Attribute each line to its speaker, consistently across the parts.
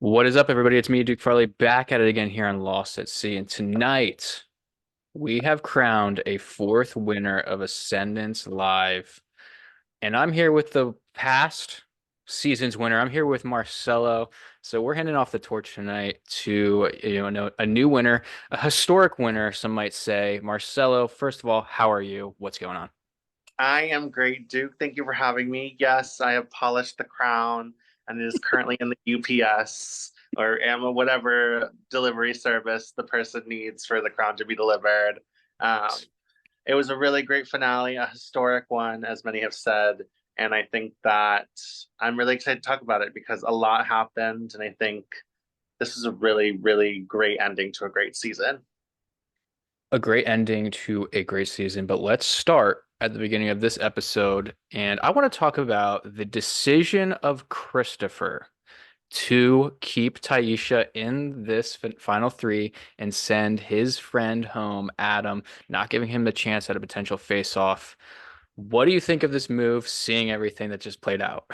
Speaker 1: What is up, everybody? It's me, Duke Farley, back at it again here on Lost at Sea. And tonight, we have crowned a fourth winner of Ascendance Live. And I'm here with the past season's winner. I'm here with Marcelo. So we're handing off the torch tonight to a new winner, a historic winner, some might say. Marcelo, first of all, how are you? What's going on?
Speaker 2: I am great, Duke. Thank you for having me. Yes, I have polished the crown and it is currently in the UPS or whatever delivery service the person needs for the crown to be delivered. Um, it was a really great finale, a historic one, as many have said. And I think that I'm really excited to talk about it because a lot happened. And I think this is a really, really great ending to a great season.
Speaker 1: A great ending to a great season, but let's start at the beginning of this episode. And I want to talk about the decision of Christopher to keep Taisha in this final three and send his friend home, Adam, not giving him the chance at a potential face-off. What do you think of this move, seeing everything that just played out?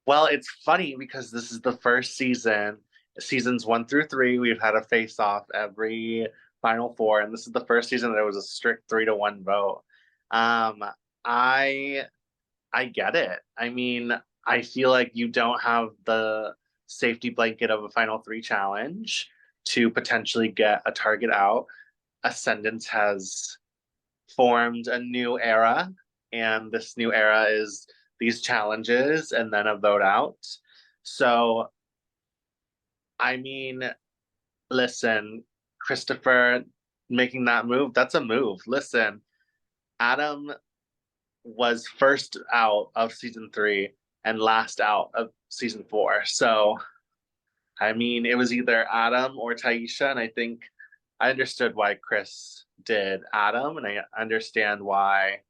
Speaker 2: Well, it's funny because this is the first season, seasons 1 through 3. We've had a face off every Final Four, and this is the first season that it was a strict 3-1 vote. Um, I I get it. I mean, I feel like you don't have the safety blanket of a Final Three challenge to potentially get a target out. Ascendance has formed a new era, and this new era is these challenges and then a vote out. So, I mean, listen, Christopher making that move, that's a move. Listen, Adam was first out of season 3 and last out of season 4. So, I mean, it was either Adam or Taisha, and I think I understood why Chris did Adam, and I understand why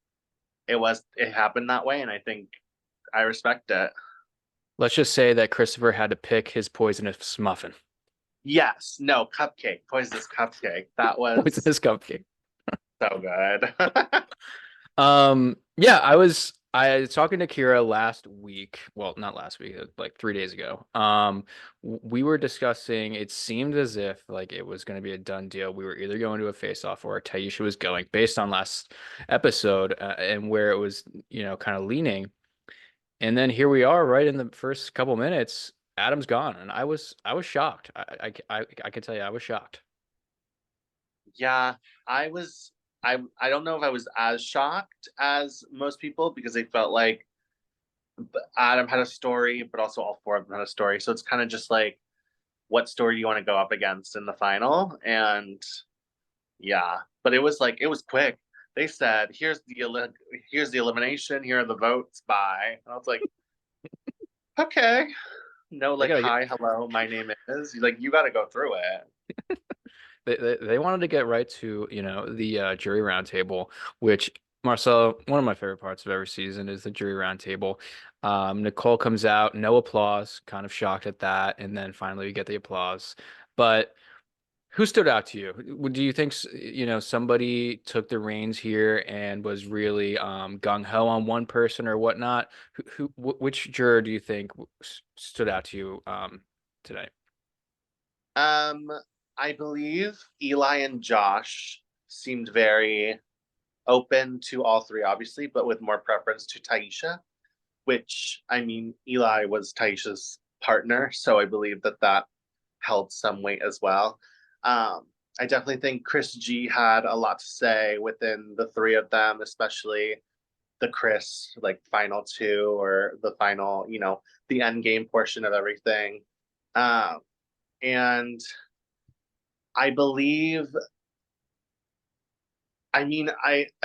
Speaker 2: it happened that way, and I think I respect it.
Speaker 1: Let's just say that Christopher had to pick his poisonous muffin.
Speaker 2: Yes, no, cupcake, poisonous cupcake. That was
Speaker 1: Poisonous cupcake.
Speaker 2: so good.
Speaker 1: Yeah, I was talking to Kira last week. Well, not last week, like 3 days ago. We were discussing. It seemed as if like it was going to be a done deal. We were either going to a face-off or Taisha was going, based on last episode and where it was, kind of leaning. And then here we are, right in the first couple minutes. Adam's gone, and I was shocked. I can tell you, I was shocked.
Speaker 2: Yeah, I was I don't know if I was as shocked as most people because I felt like Adam had a story, but also all four of them had a story. So it's kind of just like what story do you want to go up against in the final? And yeah, but it was quick. They said, here's the elimination, here are the votes by. And I was like, okay. No,
Speaker 1: They
Speaker 2: like,
Speaker 1: gotta get
Speaker 2: hi, hello, my name is. He's like, you got to go through it.
Speaker 1: they wanted to get right to, the jury roundtable, which Marcel, one of my favorite parts of every season is the jury roundtable. Nicole comes out, no applause, kind of shocked at that, and then finally we get the applause. But who stood out to you? Do you think, somebody took the reins here and was really gung ho on one person or whatnot? Which juror do you think stood out to you today?
Speaker 2: Um, I believe Eli and Josh seemed very open to all three, obviously, but with more preference to Taisha, which I mean, Eli was Taisha's partner, so I believe that that held some weight as well. I definitely think Chris G had a lot to say within the three of them, especially the Chris like final two or the final, the end game portion of everything. Um, and I believe I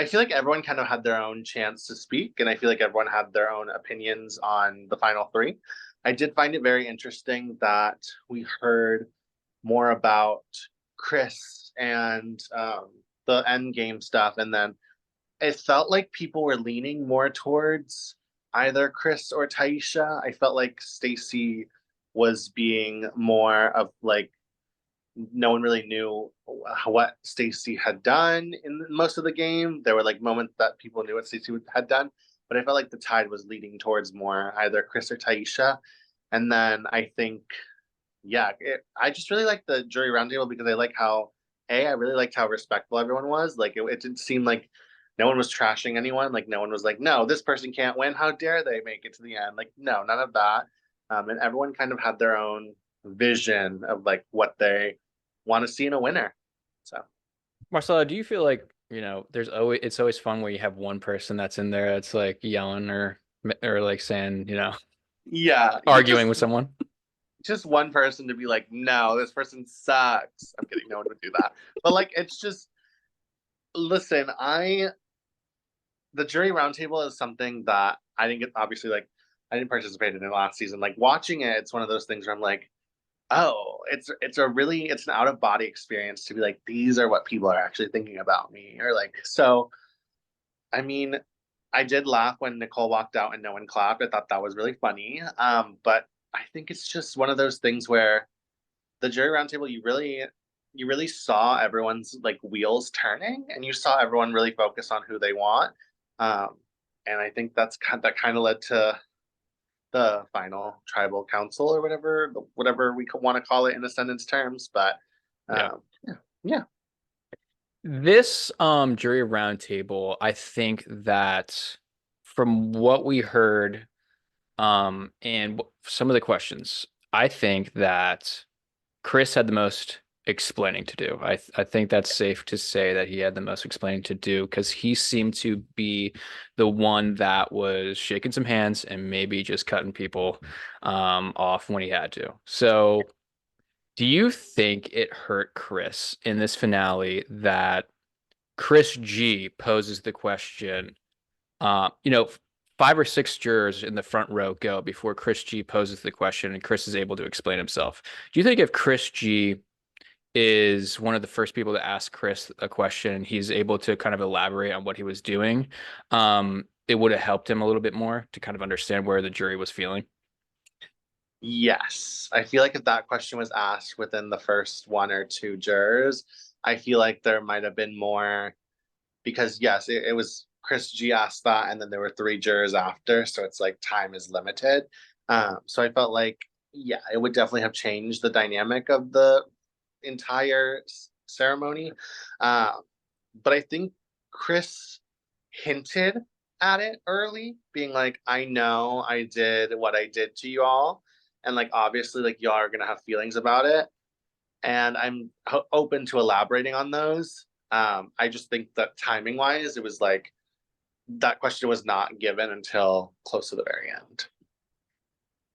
Speaker 2: feel like everyone kind of had their own chance to speak, and I feel like everyone had their own opinions on the final three. I did find it very interesting that we heard more about Chris and the end game stuff, and then it felt like people were leaning more towards either Chris or Taisha. I felt like Stacy was being more of like no one really knew what Stacy had done in most of the game. There were like moments that people knew what Stacy had done, but I felt like the tide was leading towards more either Chris or Taisha. And then I think Yeah, I just really like the jury roundtable because I like how I really liked how respectful everyone was. Like it didn't seem like no one was trashing anyone. Like no one was like, no, this person can't win. How dare they make it to the end? Like no, none of that. And everyone kind of had their own vision of like what they want to see in a winner. So
Speaker 1: Marcelo, do you feel like, there's always it's always fun where you have one person that's in there that's like yelling or like saying,
Speaker 2: yeah,
Speaker 1: arguing with someone?
Speaker 2: just one person to be like, no, this person sucks. I'm kidding, no one would do that. But like it's just listen, I the jury roundtable is something that I think it obviously like I didn't participate in it last season. Like watching it, it's one of those things where I'm like, oh, it's an out of body experience to be like, these are what people are actually thinking about me. Or like so I mean, I did laugh when Nicole walked out and no one clapped. I thought that was really funny. But I think it's just one of those things where the jury roundtable, you really saw everyone's like wheels turning, and you saw everyone really focus on who they want. Um, and I think that kind of led to the final tribal council or whatever we want to call it in Ascendance terms. But
Speaker 1: Yeah.
Speaker 2: yeah, yeah,
Speaker 1: This jury roundtable, I think that from what we heard and some of the questions, I think that Chris had the most explaining to do. I think that's safe to say that he had the most explaining to do because he seemed to be the one that was shaking some hands and maybe just cutting people off when he had to. So, do you think it hurt Chris in this finale that Chris G poses the question? Uh, you know, 5 or 6 jurors in the front row go before Chris G poses the question and Chris is able to explain himself. Do you think if Chris G is one of the first people to ask Chris a question and he's able to kind of elaborate on what he was doing, it would have helped him a little bit more to kind of understand where the jury was feeling?
Speaker 2: yes. I feel like if that question was asked within the first one or two jurors, I feel like there might have been more because yes, it was Chris G asked that, and then there were three jurors after, so it's like time is limited. So I felt like yeah, it would definitely have changed the dynamic of the entire ceremony. Um, but I think Chris hinted at it early, being like, "I know I did what I did to you all, and like obviously like y'all are gonna have feelings about it." And I'm open to elaborating on those. I just think that timing wise, it was like that question was not given until close to the very end.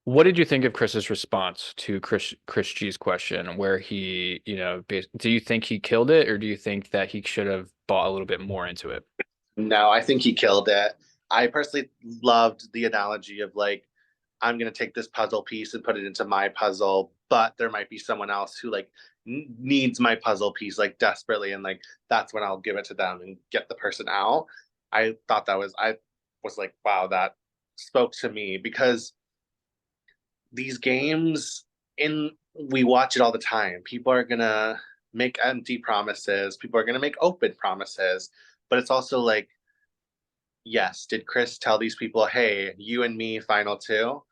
Speaker 1: What did you think of Chris's response to Chris G's question, where he, do you think he killed it, or do you think that he should have bought a little bit more into it?
Speaker 2: No, I think he killed it. I personally loved the analogy of like, I'm gonna take this puzzle piece and put it into my puzzle, but there might be someone else who like needs my puzzle piece like desperately, and like that's when I'll give it to them and get the person out. I was like, wow, that spoke to me because these games in we watch it all the time. People are gonna make empty promises. People are gonna make open promises, but it's also like, yes, did Chris tell these people, hey, you and me, final two?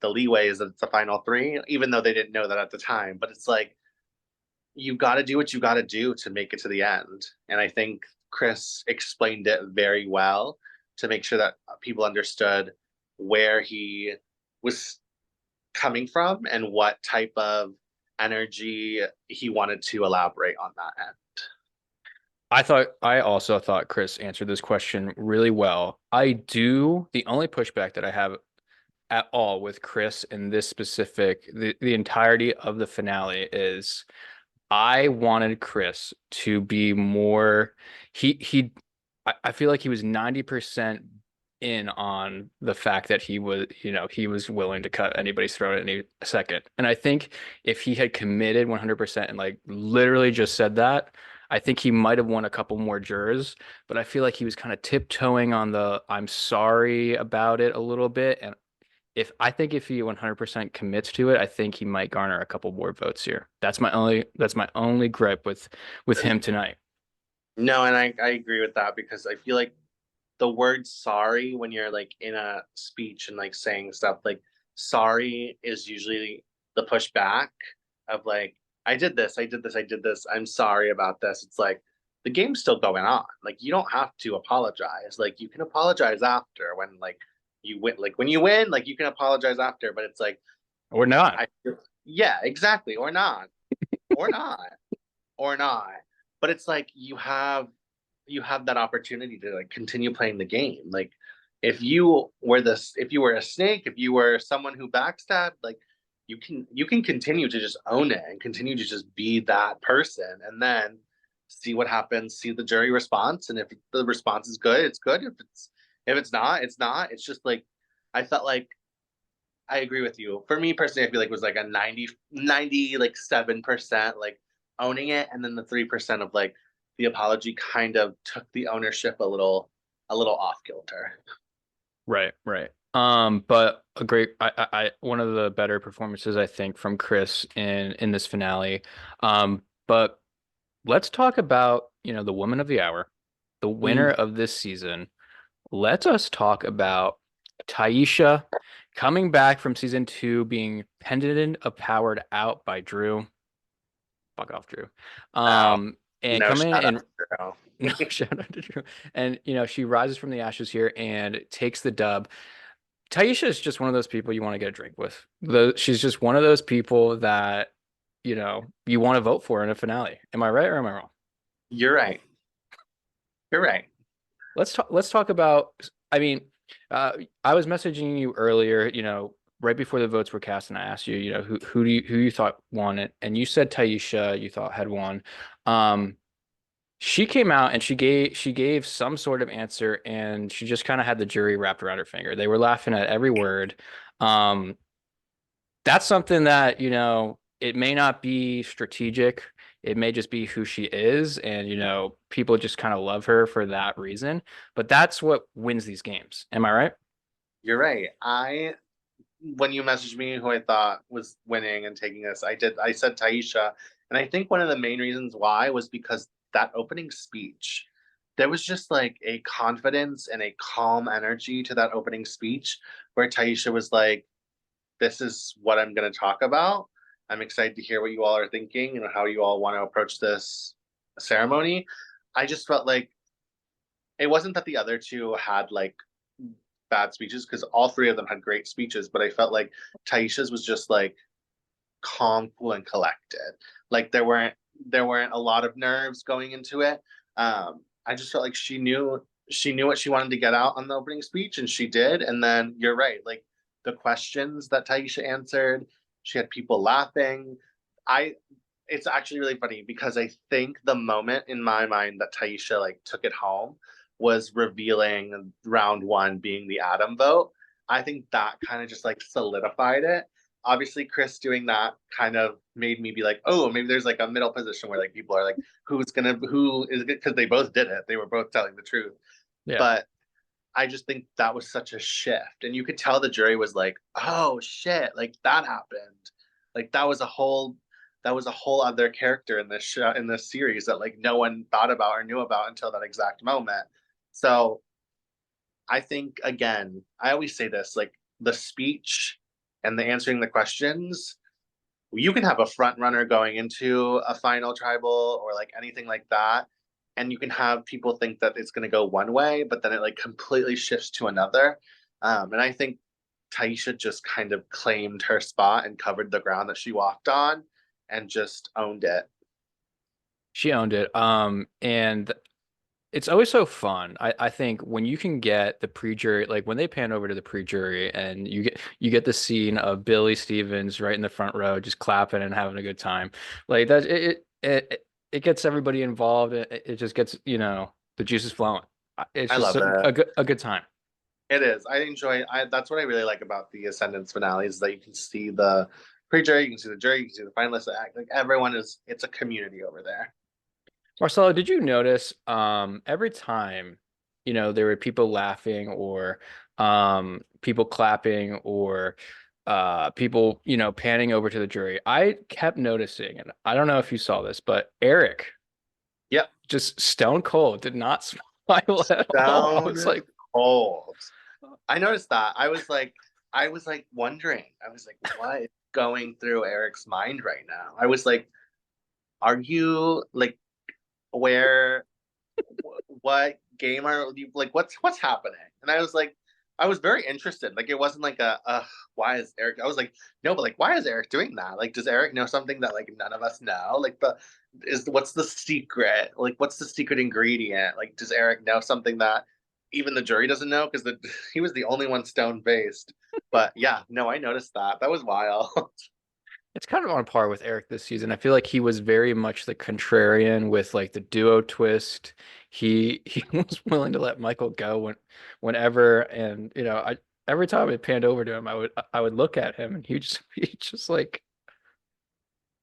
Speaker 2: The leeway is that it's the final three, even though they didn't know that at the time. But it's like you got to do what you got to do to make it to the end. And I think Chris explained it very well to make sure that people understood where he was coming from and what type of energy he wanted to elaborate on that end.
Speaker 1: I also thought Chris answered this question really well. The only pushback that I have at all with Chris in this the entirety of the finale is I wanted Chris to be more. I feel like he was 90% in on the fact that he was willing to cut anybody's throat at any second. And I think if he had committed 100% and like literally just said that, I think he might have won a couple more jurors, but I feel like he was kind of tiptoeing on the I'm sorry about it a little bit. And if he 100% commits to it, I think he might garner a couple more votes here. That's my only gripe with him tonight.
Speaker 2: No, and I agree with that because I feel like the word sorry when you're like in a speech and like saying stuff like sorry is usually the pushback of like, I did this, I did this, I did this. I'm sorry about this. It's like the game's still going on. Like you don't have to apologize. Like you can apologize after when like you win. Like when you win, like you can apologize after. But it's like
Speaker 1: Or not.
Speaker 2: I yeah, exactly, or not, or not, or not. But it's like you have that opportunity to like continue playing the game. Like if you were a snake, if you were someone who backstabbed, like you can continue to just own it and continue to just be that person and then see what happens, see the jury response. And if the response is good, it's good. If it's not, it's not. It's just like I felt like I agree with you. For me personally, I feel like it was like a 90 like 7% like owning it, and then the 3% of like the apology kind of took the ownership a little off kilter.
Speaker 1: Right, right. But a great, one of the better performances I think from Chris in this finale. But let's talk about, the woman of the hour, the winner
Speaker 2: Mm.
Speaker 1: of this season. Let us talk about Taisha coming back from season two, being pendant of powered out by Drew. Fuck off, Drew.
Speaker 2: Oh,
Speaker 1: And
Speaker 2: no
Speaker 1: coming in
Speaker 2: shout out
Speaker 1: and
Speaker 2: to
Speaker 1: no
Speaker 2: Drew.
Speaker 1: shout out to Drew. And she rises from the ashes here and takes the dub. Taisha is just one of those people you want to get a drink with. She's just one of those people that, you want to vote for in a finale. Am I right or am I wrong?
Speaker 2: You're right. You're right.
Speaker 1: Let's talk about, I mean, uh, I was messaging you earlier, right before the votes were cast, and I asked you, who you thought won it, and you said Taisha you thought had won. Um, she came out and she gave some sort of answer, and she just kind of had the jury wrapped around her finger. They were laughing at every word. Um, that's something that, it may not be strategic. It may just be who she is. And, people just kind of love her for that reason. But that's what wins these games. Am I right?
Speaker 2: You're right. I when you messaged me who I thought was winning and taking this, I said Taisha. And I think one of the main reasons why was because that opening speech, there was just like a confidence and a calm energy to that opening speech where Taisha was like, this is what I'm going to talk about. I'm excited to hear what you all are thinking and how you all want to approach this ceremony. I just felt like it wasn't that the other two had like bad speeches because all three of them had great speeches, but I felt like Taisha's was just like calm, cool, and collected. Like there weren't a lot of nerves going into it. I just felt like she knew what she wanted to get out on the opening speech, and she did. And then you're right, like the questions that Taisha answered, she had people laughing. I it's actually really funny because I think the moment in my mind that Taisha like took it home was revealing round one being the Adam vote. I think that kind of just like solidified it. Obviously, Chris doing that kind of made me be like, oh, maybe there's like a middle position where like people are like, who is it? Because they both did it. They were both telling the truth.
Speaker 1: Yeah.
Speaker 2: But I just think that was such a shift. And you could tell the jury was like, oh shit, like that happened. Like that was a whole other character in this show in this series that like no one thought about or knew about until that exact moment. So I think again, I always say this, like the speech and the answering the questions, you can have a front runner going into a final tribal or like anything like that, and you can have people think that it's going to go one way but then it like completely shifts to another. And I think Taisha just kind of claimed her spot and covered the ground that she walked on and just owned it.
Speaker 1: She owned it. And it's always so fun. I think when you can get the pre-jury, like when they pan over to the pre-jury and you get the scene of Billy Stevens right in the front row, just clapping and having a good time. Like that, it gets everybody involved. It just gets, the juices flowing. It's
Speaker 2: I
Speaker 1: just
Speaker 2: love it.
Speaker 1: a good time.
Speaker 2: It is. I that's what I really like about the Ascendance finale is that you can see the pre-jury, you can see the jury, you can see the finalists act like everyone is it's a community over there.
Speaker 1: Marcelo, did you notice every time, there were people laughing or people clapping or people, panning over to the jury, I kept noticing, and I don't know if you saw this, but Eric
Speaker 2: Yep.
Speaker 1: just stone cold did not smile at all. I was
Speaker 2: Down
Speaker 1: like,
Speaker 2: cold. I noticed that. I was like wondering. I was like, what is going through Eric's mind right now. I was like, are you like where what game are you like what's happening? And I was like, I was very interested. Like it wasn't like why is Eric, I was like, no, but like why is Eric doing that? Like does Eric know something that like none of us know? Like the is what's the secret? Like what's the secret ingredient? Like does Eric know something that even the jury doesn't know? Because the he was the only one stone faced. But yeah, no, I noticed that. That was wild.
Speaker 1: It's kind of on par with Eric this season. I feel like he was very much the contrarian with like the duo twist. He was willing to let Michael go whenever, and I every time it panned over to him, I would look at him and he just like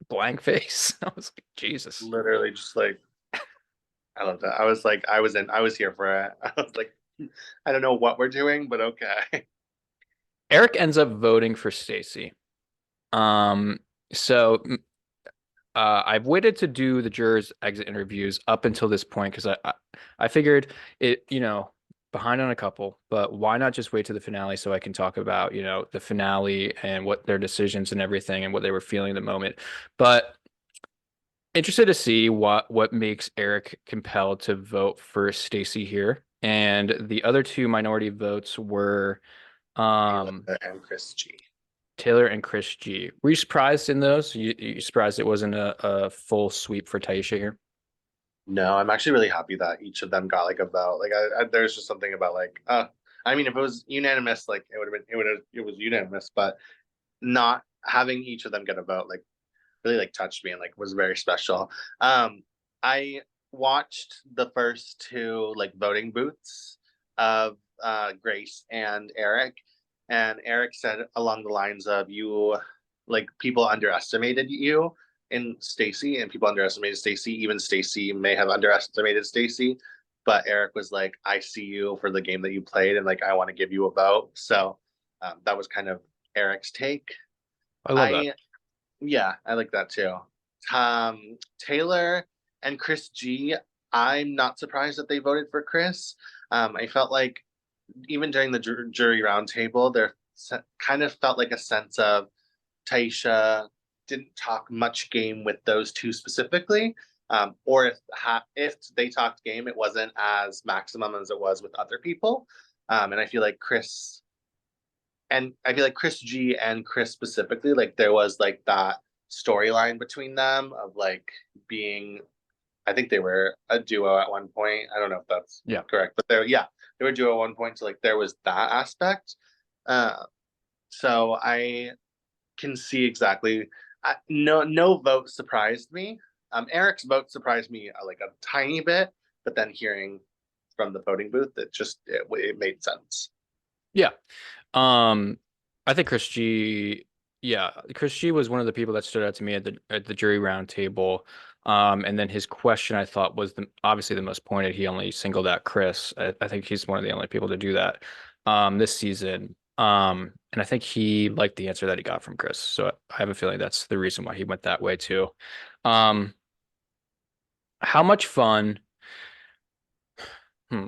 Speaker 1: blank face. I was like, Jesus.
Speaker 2: Literally just like I love that. I was like, I was here for it. I was like, I don't know what we're doing, but okay.
Speaker 1: Eric ends up voting for Stacy. Um, so I've waited to do the jurors' exit interviews up until this point because I figured it, behind on a couple, but why not just wait to the finale so I can talk about, the finale and what their decisions and everything and what they were feeling in the moment. But interested to see what makes Eric compelled to vote for Stacy here. And the other two minority votes were
Speaker 2: Taylor
Speaker 1: um
Speaker 2: and Chris G.
Speaker 1: Taylor and Chris G. Were you surprised in those? You surprised it wasn't a full sweep for Taisha here?
Speaker 2: No, I'm actually really happy that each of them got like a vote. Like there's just something about like I mean if it was unanimous, like it was unanimous, but not having each of them get a vote like really like touched me and like was very special. I watched the first two like voting booths of Grace and Eric said along the lines of you like people underestimated you in Stacy and people underestimated Stacy. Even Stacy may have underestimated Stacy, but Eric was like, I see you for the game that you played and like I want to give you a vote. So that was kind of Eric's take.
Speaker 1: I love that.
Speaker 2: I yeah, I like that too. Taylor and Chris G, I'm not surprised that they voted for Chris. I felt like even during the jury roundtable, there kind of felt like a sense of Taisha didn't talk much game with those two specifically. Or if they talked game, it wasn't as maximum as it was with other people. And I feel like Chris G and Chris specifically, like there was like that storyline between them of like being, I think they were a duo at one point. I don't know if that's
Speaker 1: Yeah.
Speaker 2: correct, but they were a duo at one point. So like there was that aspect. Uh, so I can see exactly. No vote surprised me. Eric's vote surprised me like a tiny bit, but then hearing from the voting booth, it made sense.
Speaker 1: Yeah. Um, I think Chris G, yeah, Chris G was one of the people that stood out to me at the jury round table. And then his question I thought was obviously the most pointed. He only singled out Chris. I think he's one of the only people to do that this season. And I think he liked the answer that he got from Chris. So I have a feeling that's the reason why he went that way too. Um, how much fun?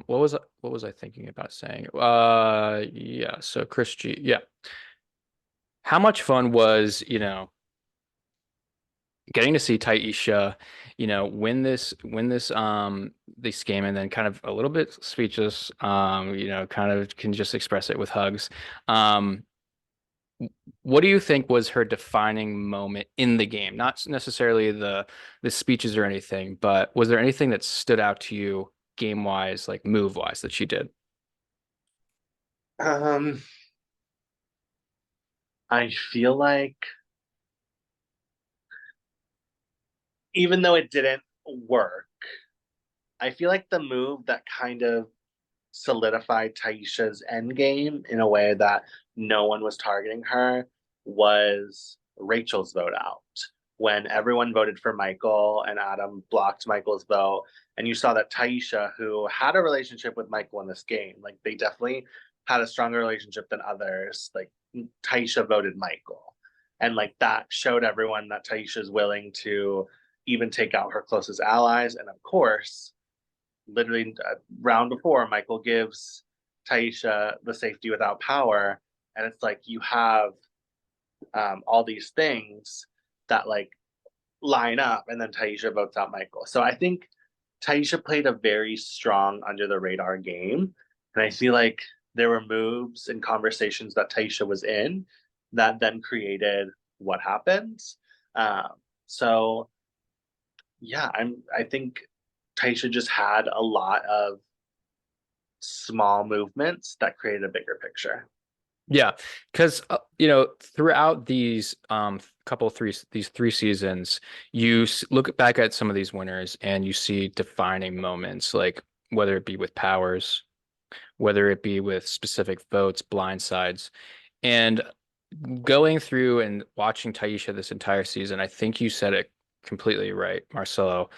Speaker 1: What was I thinking about saying? Yeah. So Chris G, yeah. How much fun was, getting to see Taisha, win this game and then kind of a little bit speechless, kind of can just express it with hugs. Um, what do you think was her defining moment in the game? Not necessarily the speeches or anything, but was there anything that stood out to you game wise, like move wise, that she did?
Speaker 2: Um, I feel like even though it didn't work, I feel like the move that kind of solidified Taisha's end game in a way that no one was targeting her was Rachel's vote out. When everyone voted for Michael and Adam blocked Michael's vote, and you saw that Taisha, who had a relationship with Michael in this game, like they definitely had a stronger relationship than others, like Taisha voted Michael. And like that showed everyone that Taisha is willing to even take out her closest allies. And of course, literally round before, Michael gives Taisha the safety without power, and it's like you have all these things that like line up, and then Taisha votes out Michael. So I think Taisha played a very strong under the radar game, and I feel like there were moves and conversations that Taisha was in that then created what happens. Um, so yeah, I think Taisha just had a lot of small movements that created a bigger picture.
Speaker 1: Yeah, because throughout these three seasons, look back at some of these winners and you see defining moments, like whether it be with powers, whether it be with specific votes, blindsides, and going through and watching Taisha this entire season, I think you said it completely right, Marcelo.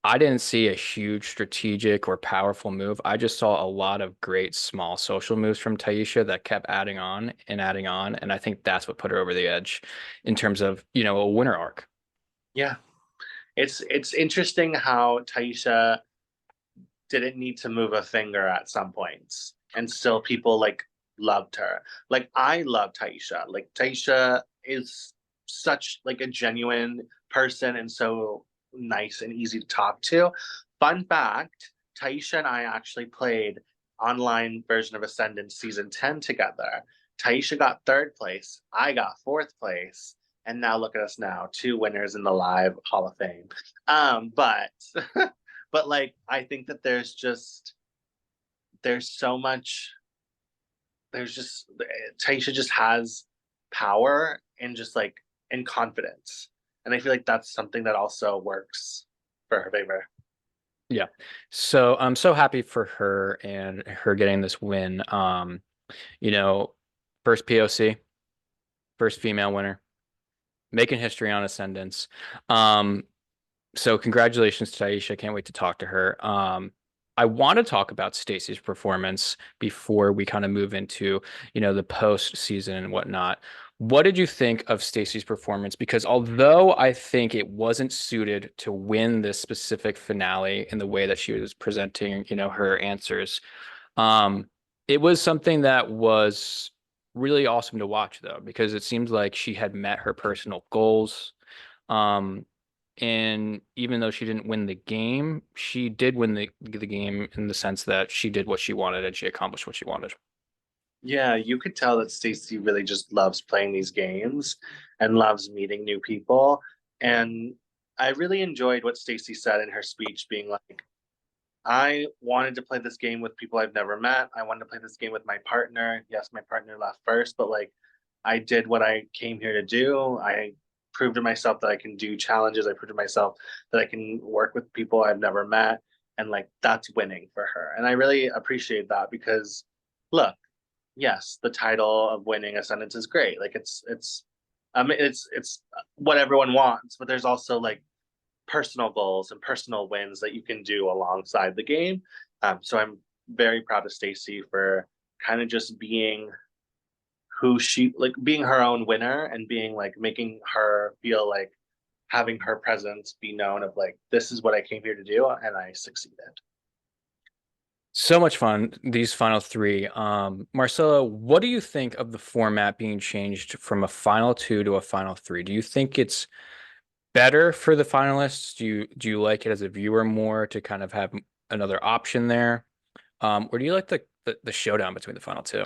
Speaker 1: I didn't see a huge strategic or powerful move. I just saw a lot of great small social moves from Taisha that kept adding on and adding on. And I think that's what put her over the edge in terms of, a winner arc.
Speaker 2: Yeah, it's interesting how Taisha didn't need to move a finger at some points, and still people like loved her. Like I love Taisha. Like Taisha is such like a genuine person and so nice and easy to talk to. Fun fact, Taisha and I actually played online version of Ascendance season 10 together. Taisha got third place, I got fourth place, and now look at us now, two winners in the live Hall of Fame. But but like I think that there's so much, there's just Taisha just has power and just like and confidence. And I feel like that's something that also works for her favor.
Speaker 1: Yeah. So I'm so happy for her and her getting this win. You know, first POC, first female winner, making history on Ascendance. Um, So congratulations to Taisha. Can't wait to talk to her. I want to talk about Stacey's performance before we kind of move into, the post season and whatnot. What did you think of Stacey's performance? Because although I think it wasn't suited to win this specific finale in the way that she was presenting, her answers, um, it was something that was really awesome to watch though, because it seems like she had met her personal goals. Um, and even though she didn't win the game, she did win the game in the sense that she did what she wanted and she accomplished what she wanted.
Speaker 2: Yeah, you could tell that Stacey really just loves playing these games and loves meeting new people. And I really enjoyed what Stacey said in her speech, being like, I wanted to play this game with people I've never met. I wanted to play this game with my partner. Yes, my partner left first, but like I did what I came here to do. I proved to myself that I can do challenges. I proved to myself that I can work with people I've never met. And like that's winning for her. And I really appreciate that because look, yes, the title of winning Ascendance is great. Like it's what everyone wants, but there's also like personal goals and personal wins that you can do alongside the game. So I'm very proud of Stacey for kind of just being who she like being her own winner and being like making her feel like having her presence be known of like this is what I came here to do and I succeeded.
Speaker 1: So much fun, these final three. Marcelo, what do you think of the format being changed from a final two to a final three? Do you think it's better for the finalists? Do you like it as a viewer more to kind of have another option there? Or do you like the showdown between the final two?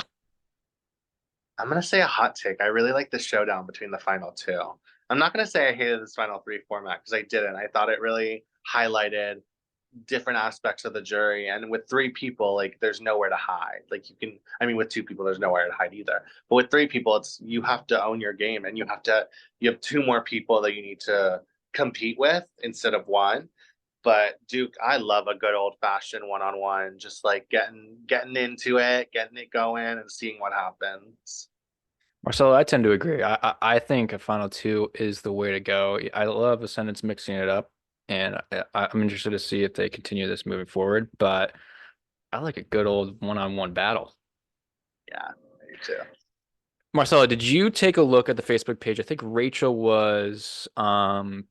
Speaker 2: I'm gonna say a hot take. I really like the showdown between the final two. I'm not gonna say I hated this final three format because I didn't. I thought it really highlighted different aspects of the jury, and with three people like there's nowhere to hide. Like you can, I mean with two people there's nowhere to hide either, but with three people it's you have to own your game, and you have two more people that you need to compete with instead of one. But Duke, I love a good old fashioned one-on-one, just like getting into it, getting it going and seeing what happens.
Speaker 1: Marcelo, I tend to agree. I think a final two is the way to go. I love Ascendants mixing it up, and I'm interested to see if they continue this moving forward. But I like a good old one-on-one battle.
Speaker 2: Yeah, me too.
Speaker 1: Marcelo, did you take a look at the Facebook page? I think Rachel was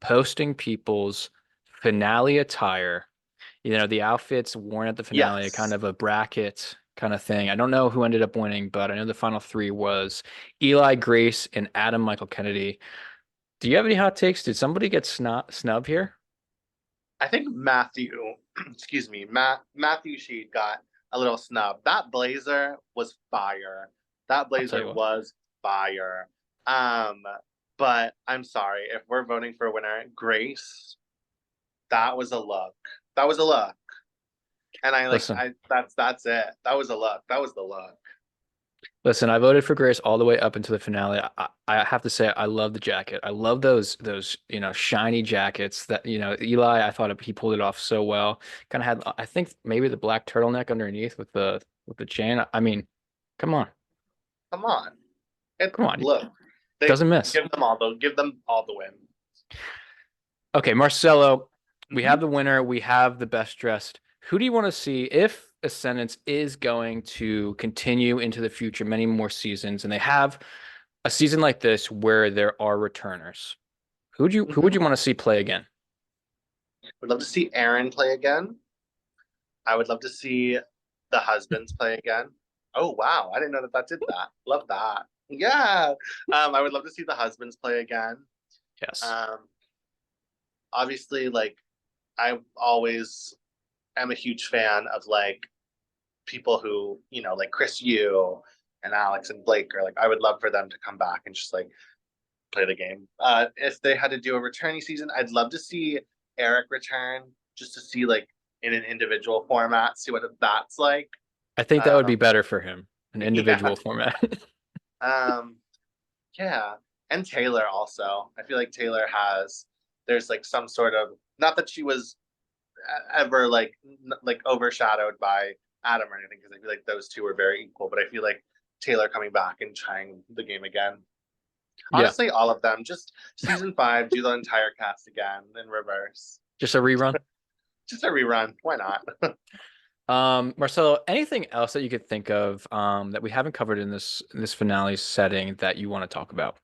Speaker 1: posting people's finale attire. The outfits worn at the finale, kind
Speaker 2: Yes.
Speaker 1: of a bracket. kind of thing. I don't know who ended up winning, but I know the final three was Eli, Grace, and Adam Michael Kennedy. Do you have any hot takes? Did somebody get snubbed here?
Speaker 2: I think Matthew, excuse me, Matthew Sheed got a little snub. That blazer was fire. That
Speaker 1: I'll tell you
Speaker 2: blazer
Speaker 1: what.
Speaker 2: was fire. Um, but I'm sorry if we're voting for a winner, Grace. That was a look. That was a look. And
Speaker 1: Listen,
Speaker 2: that's it. That was a look. That was the look.
Speaker 1: listen, I voted for Grace all the way up into the finale. I have to say I love the jacket. I love those shiny jackets that Eli. I thought he pulled it off so well. Kind of had I think maybe the black turtleneck underneath with the chain. I mean, come on,
Speaker 2: Come on. It
Speaker 1: come on,
Speaker 2: look. They
Speaker 1: doesn't miss.
Speaker 2: give them all the win.
Speaker 1: Okay, Marcelo, we have
Speaker 2: Mm-hmm.
Speaker 1: the winner. We have the best dressed. Who do you want to see if Ascendance is going to continue into the future, many more seasons, and they have a season like this where there are returners? Who would you
Speaker 2: Mm-hmm.
Speaker 1: want to see play again?
Speaker 2: Would love to see Aaron play again. I would love to see the husbands play again. Oh wow, I didn't know that that did that. Love that. Yeah. I would love to see the husbands play again.
Speaker 1: Yes.
Speaker 2: Um, obviously, like I always am a huge fan of like people who, like Chris Yu and Alex and Blake are like I would love for them to come back and just like play the game. If they had to do a returning season, I'd love to see Eric return just to see like in an individual format, see what that's like.
Speaker 1: I think that would be
Speaker 2: Um,
Speaker 1: better for him, an
Speaker 2: yeah,
Speaker 1: individual format.
Speaker 2: um, yeah, and Taylor also. I feel like Taylor has there's like some sort of not that she was ever like overshadowed by Adam or anything because I feel like those two were very equal, but I feel like Taylor coming back and trying the game again.
Speaker 1: Yeah,
Speaker 2: Honestly, all of them. Just season five, do the entire cast again in reverse.
Speaker 1: just a rerun.
Speaker 2: Just a rerun. Why not?
Speaker 1: Marcelo, anything else that you could think of that we haven't covered in this finale setting that you want to talk about?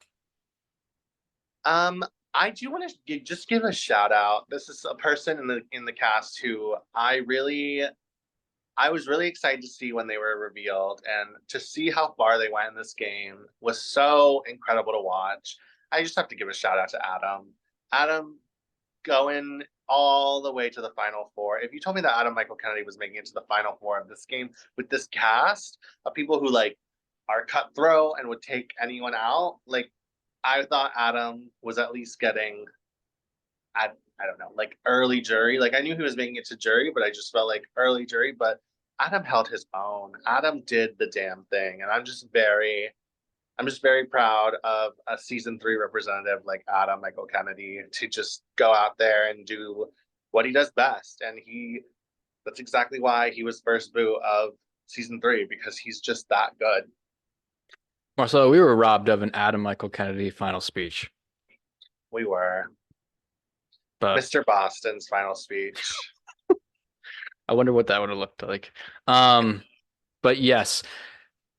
Speaker 2: um, I do want to just give a shout out. This is a person in the cast who I was really excited to see when they were revealed and to see how far they went in this game was so incredible to watch. I just have to give a shout out to Adam. Adam going all the way to the final four. If you told me that Adam Michael Kennedy was making it to the final four of this game with this cast of people who like are cutthroat and would take anyone out, like I thought Adam was at least getting I don't know, like early jury. Like I knew he was making it to jury, but I just felt like early jury. But Adam held his own. Adam did the damn thing, and I'm just very proud of a season three representative like Adam Michael Kennedy to just go out there and do what he does best. And that's exactly why he was first boot of season three because he's just that good.
Speaker 1: Marcelo, we were robbed of an Adam Michael Kennedy final speech,
Speaker 2: We were
Speaker 1: but
Speaker 2: Mr. Boston's final speech.
Speaker 1: I wonder what that would have looked like. Um, but yes,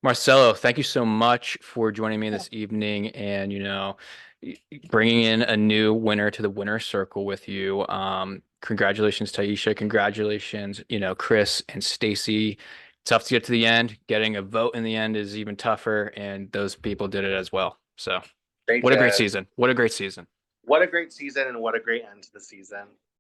Speaker 1: Marcelo, thank you so much for joining me this evening and, bringing in a new winner to the winner circle with you. Congratulations, Taisha. Congratulations, Chris and Stacy. Tough to get to the end. Getting a vote in the end is even tougher, and those people did it as well. So,
Speaker 2: They
Speaker 1: what a great
Speaker 2: did.
Speaker 1: season. What a great season.
Speaker 2: What a great season and what a great end to the season.